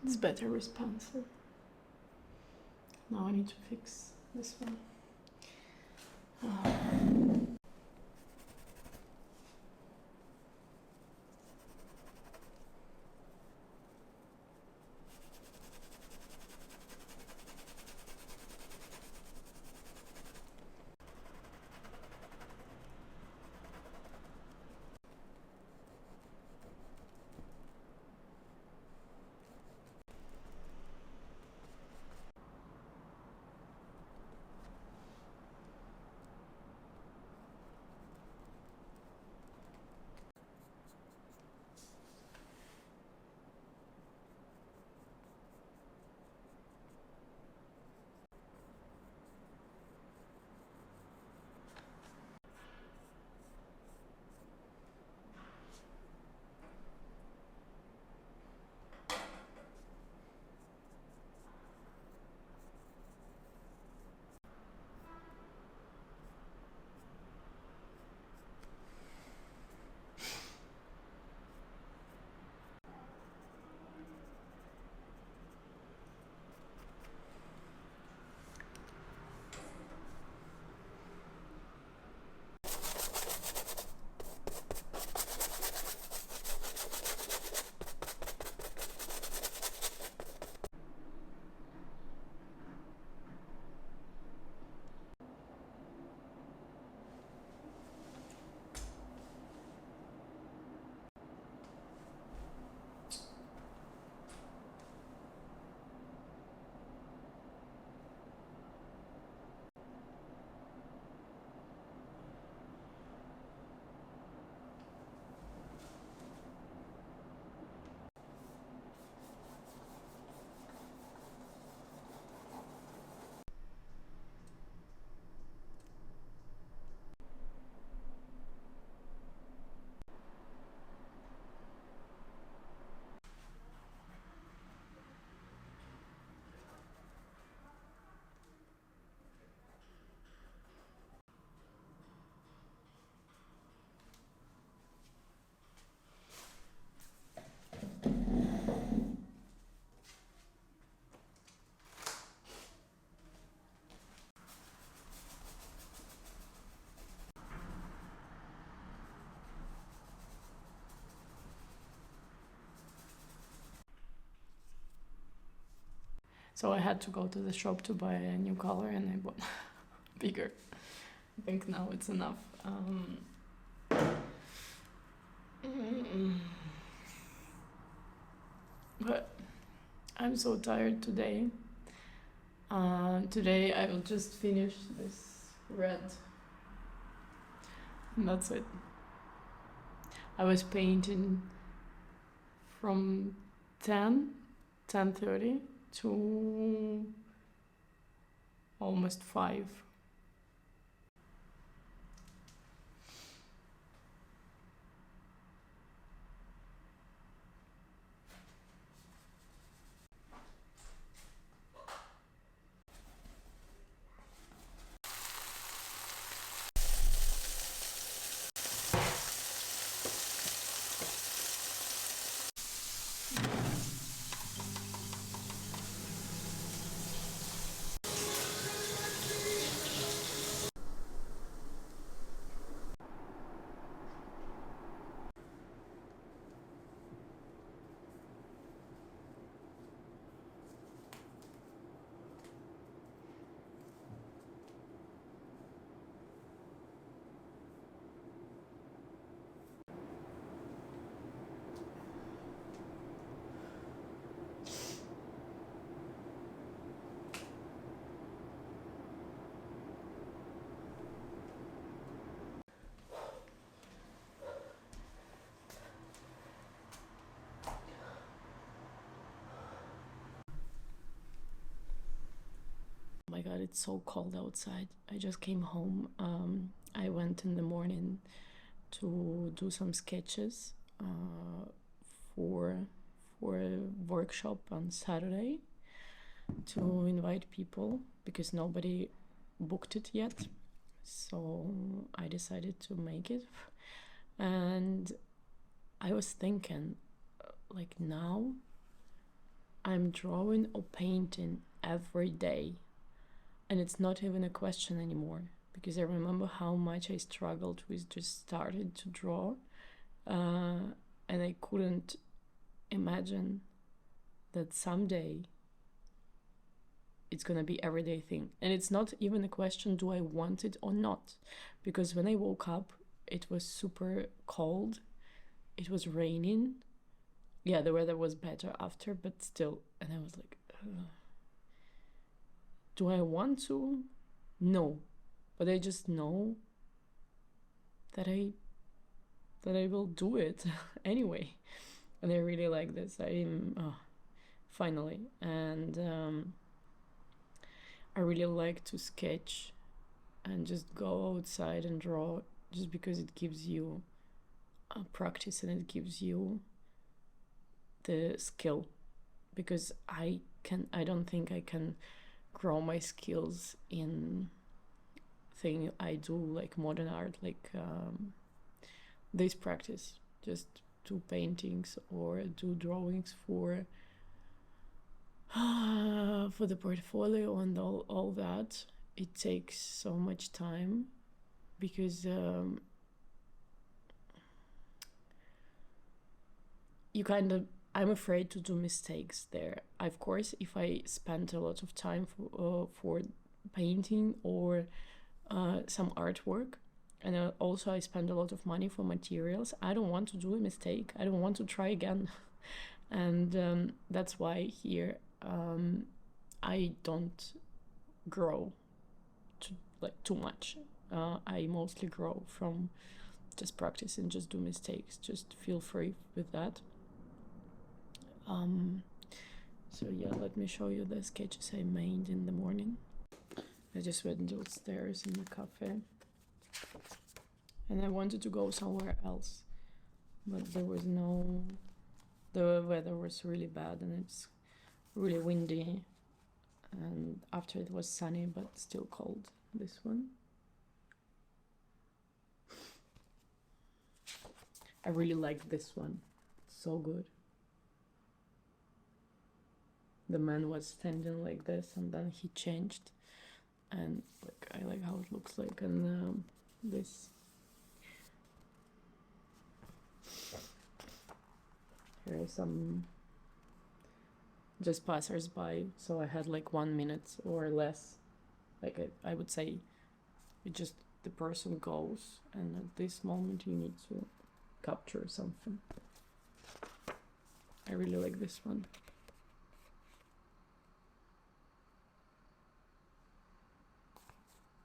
It's better responsive. Now I need to fix this one. So I had to go to the shop to buy a new color, and I bought bigger. I think now it's enough. But I'm so tired today. Today I will just finish this red, and that's it. I was painting from 10:30 to almost 5. Oh my god, it's so cold outside. I just came home. I went in the morning to do some sketches for a workshop on Saturday to invite people because nobody booked it yet. So I decided to make it. And I was thinking, like now, I'm drawing or painting every day, and it's not even a question anymore, because I remember how much I struggled with just starting to draw, and I couldn't imagine that someday it's gonna be everyday thing. And it's not even a question, do I want it or not? Because when I woke up, it was super cold, it was raining. Yeah, the weather was better after, but still. And I was like, do I want to? No. But I just know that I will do it anyway. And I really like this. I'm finally. And I really like to sketch and just go outside and draw, just because it gives you practice and it gives you the skill. Because I don't think I can grow my skills in thing I do, like modern art, like this practice, just do paintings or do drawings for the portfolio and all that. It takes so much time, because you kind of, I'm afraid to do mistakes there. Of course, if I spend a lot of time for painting or some artwork, and also I spend a lot of money for materials, I don't want to do a mistake. I don't want to try again. And that's why here I don't grow too much. I mostly grow from just practice and just do mistakes. Just feel free with that. So yeah, let me show you the sketches I made in the morning. I just went downstairs in the cafe, and I wanted to go somewhere else, but there was no, the weather was really bad and it's really windy, and after it was sunny but still cold. This one, I really like this one, so good. The man was standing like this and then he changed, and like I like how it looks like. And this, here are some just passers-by, so I had like 1 minute or less. Like I would say it just, the person goes, and at this moment you need to capture something. I really like this one.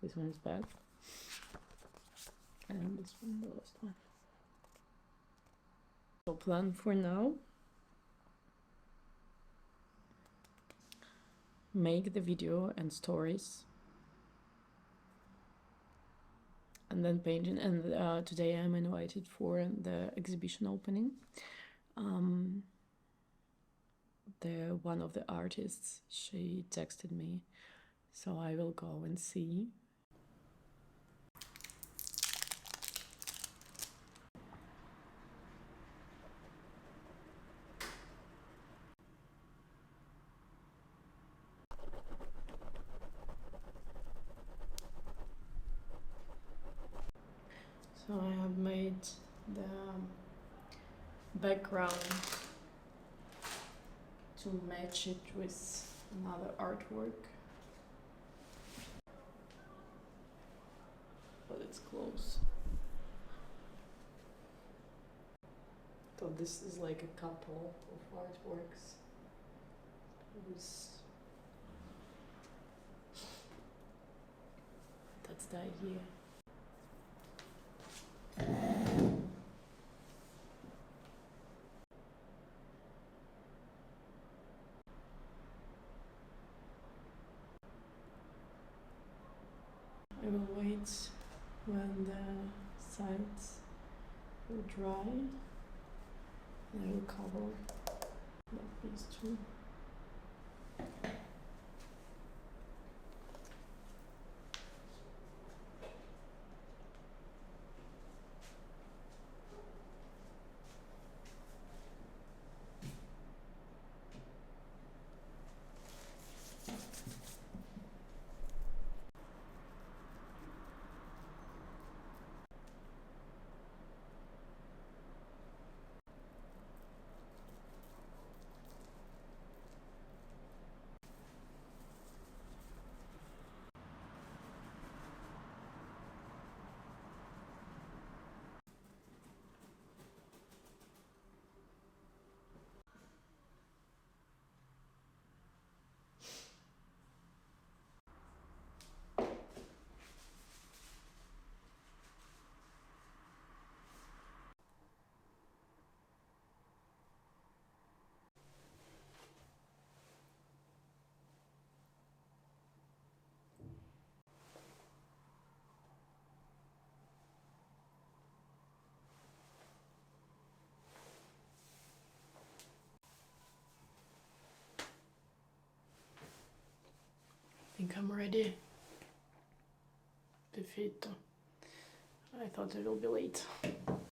This one is bad, and this one, the last one. So plan for now, make the video and stories, and then painting. And today I'm invited for the exhibition opening. One of the artists, she texted me, so I will go and see. So I have made the background to match it with another artwork, but it's close. So this is like a couple of artworks. That's the idea. I will wait when the sides will dry, and I will cover like these two. think I'm ready. Perfetto. I thought it will be late.